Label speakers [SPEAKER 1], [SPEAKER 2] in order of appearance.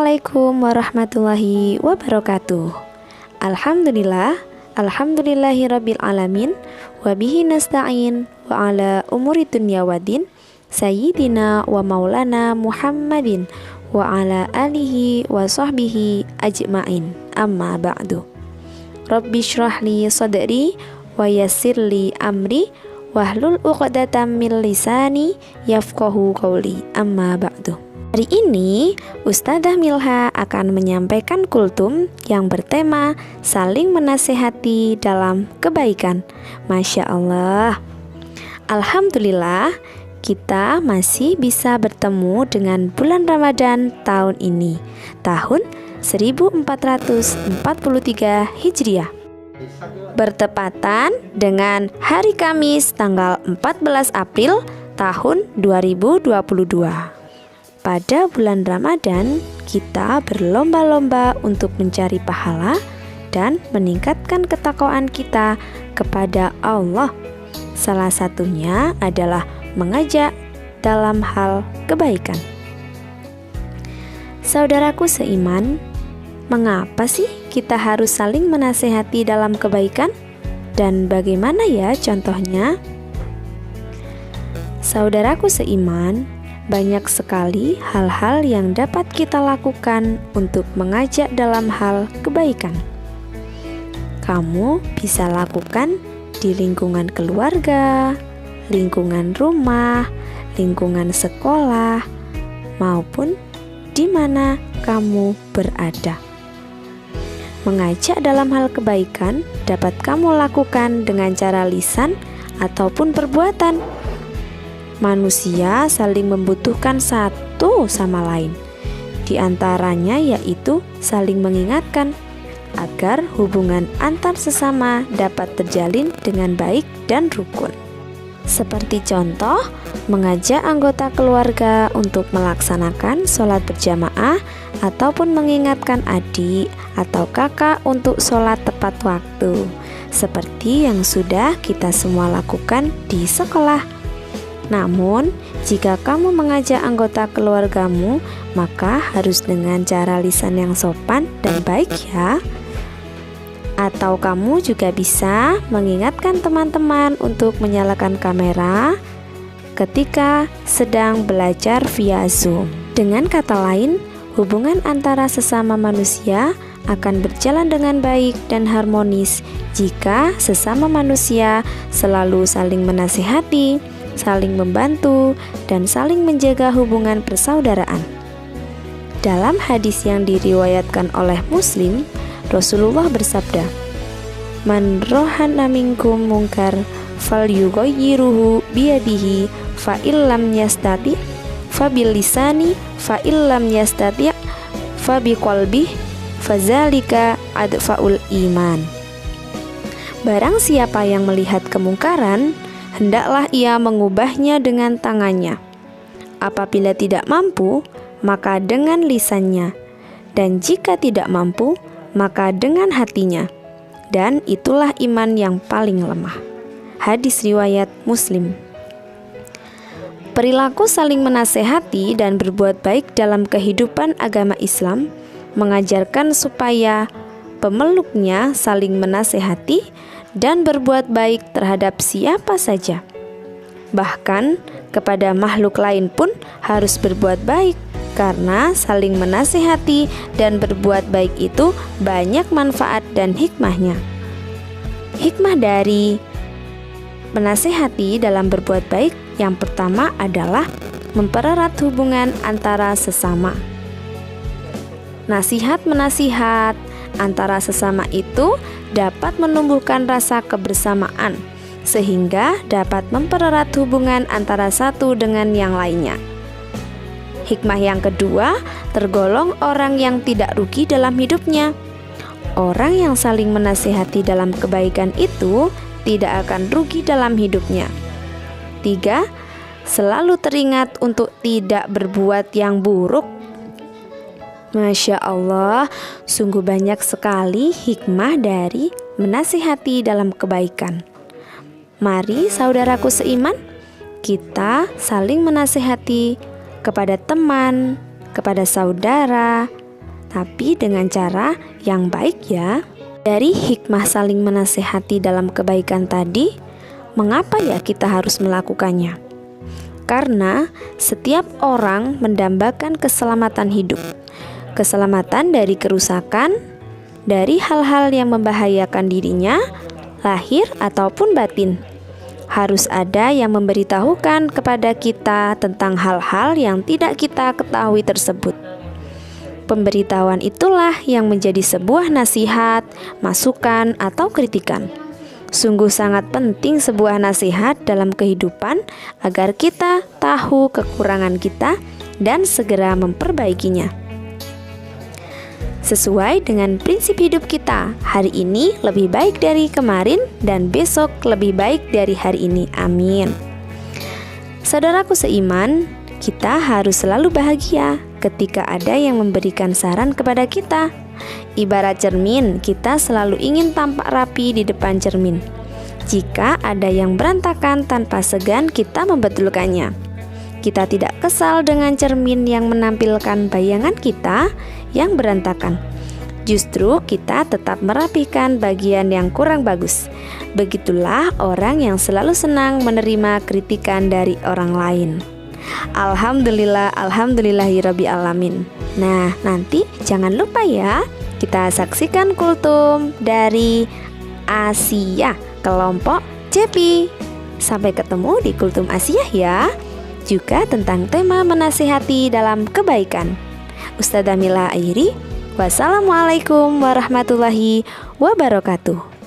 [SPEAKER 1] Assalamualaikum warahmatullahi wabarakatuh. Alhamdulillahirabbil alamin wa bihi nasta'in wa ala umuri dunya waddin sayyidina wa maulana Muhammadin wa ala alihi wa sahbihi ajma'in. Amma ba'du. Rabbi shrahli sadri wa yassirli amri wahlul 'uqdatam min lisani yafqahu qawli. Amma ba'du. Hari ini Ustadzah Milha akan menyampaikan kultum yang bertema saling menasehati dalam kebaikan. Masya Allah. Alhamdulillah kita masih bisa bertemu dengan bulan Ramadan tahun ini, tahun 1443 Hijriah, bertepatan dengan hari Kamis tanggal 14 April tahun 2022. Pada bulan Ramadan, kita berlomba-lomba untuk mencari pahala dan meningkatkan ketakwaan kita kepada Allah. Salah satunya adalah mengajak dalam hal kebaikan. Saudaraku seiman, mengapa sih kita harus saling menasehati dalam kebaikan? Dan bagaimana ya contohnya? Saudaraku seiman, banyak sekali hal-hal yang dapat kita lakukan untuk mengajak dalam hal kebaikan. Kamu bisa lakukan di lingkungan keluarga, lingkungan rumah, lingkungan sekolah, maupun di mana kamu berada. Mengajak dalam hal kebaikan dapat kamu lakukan dengan cara lisan ataupun perbuatan. Manusia saling membutuhkan satu sama lain. Di antaranya yaitu saling mengingatkan agar hubungan antar sesama dapat terjalin dengan baik dan rukun. Seperti contoh, mengajak anggota keluarga untuk melaksanakan sholat berjamaah ataupun mengingatkan adik atau kakak untuk sholat tepat waktu, seperti yang sudah kita semua lakukan di sekolah. Namun, jika kamu mengajak anggota keluargamu, maka harus dengan cara lisan yang sopan dan baik ya. Atau kamu juga bisa mengingatkan teman-teman untuk menyalakan kamera ketika sedang belajar via Zoom. Dengan kata lain, hubungan antara sesama manusia akan berjalan dengan baik dan harmonis jika sesama manusia selalu saling menasihati, saling membantu, dan saling menjaga hubungan persaudaraan. Dalam hadis yang diriwayatkan oleh Muslim, Rasulullah bersabda, "Man rohana minkum munkar falyughayyiruhu biyadihi fa illam yastati fa bil lisani fa illam yastati fa biqalbihi fadzalika adfaul iman." Barang siapa yang melihat kemungkaran, hendaklah ia mengubahnya dengan tangannya. Apabila tidak mampu, maka dengan lisannya, dan jika tidak mampu, maka dengan hatinya. Dan itulah iman yang paling lemah. Hadis riwayat Muslim. Perilaku saling menasehati dan berbuat baik dalam kehidupan agama Islam mengajarkan supaya pemeluknya saling menasehati dan berbuat baik terhadap siapa saja. Bahkan kepada makhluk lain pun harus berbuat baik, karena saling menasehati dan berbuat baik itu banyak manfaat dan hikmahnya. Hikmah dari menasehati dalam berbuat baik yang pertama adalah mempererat hubungan antara sesama. Nasihat-menasihat antara sesama itu dapat menumbuhkan rasa kebersamaan, sehingga dapat mempererat hubungan antara satu dengan yang lainnya. Hikmah yang kedua tergolong orang yang tidak rugi dalam hidupnya. Orang yang saling menasihati dalam kebaikan itu tidak akan rugi dalam hidupnya. 3. Selalu teringat untuk tidak berbuat yang buruk. Masya Allah, sungguh banyak sekali hikmah dari menasihati dalam kebaikan. Mari saudaraku seiman, kita saling menasihati kepada teman, kepada saudara, tapi dengan cara yang baik ya. Dari hikmah saling menasehati dalam kebaikan tadi, mengapa ya kita harus melakukannya? Karena setiap orang mendambakan keselamatan hidup, keselamatan dari kerusakan, dari hal-hal yang membahayakan dirinya, lahir ataupun batin. Harus ada yang memberitahukan kepada kita tentang hal-hal yang tidak kita ketahui tersebut. Pemberitahuan itulah yang menjadi sebuah nasihat, masukan, atau kritikan. Sungguh sangat penting sebuah nasihat dalam kehidupan agar kita tahu kekurangan kita dan segera memperbaikinya. Sesuai dengan prinsip hidup kita, hari ini lebih baik dari kemarin dan besok lebih baik dari hari ini. Amin. Saudaraku seiman, kita harus selalu bahagia ketika ada yang memberikan saran kepada kita. Ibarat cermin, kita selalu ingin tampak rapi di depan cermin. Jika ada yang berantakan, tanpa segan kita membetulkannya. Kita tidak kesal dengan cermin yang menampilkan bayangan kita yang berantakan. Justru kita tetap merapikan bagian yang kurang bagus. Begitulah orang yang selalu senang menerima kritikan dari orang lain. Alhamdulillah, alhamdulillahirabbil alamin. Nah, nanti jangan lupa ya, kita saksikan kultum dari Asia kelompok CEPI. Sampai ketemu di kultum Asia ya. Juga tentang tema menasihati dalam kebaikan. Ustadzah Mila akhiri. Wassalamualaikum warahmatullahi wabarakatuh.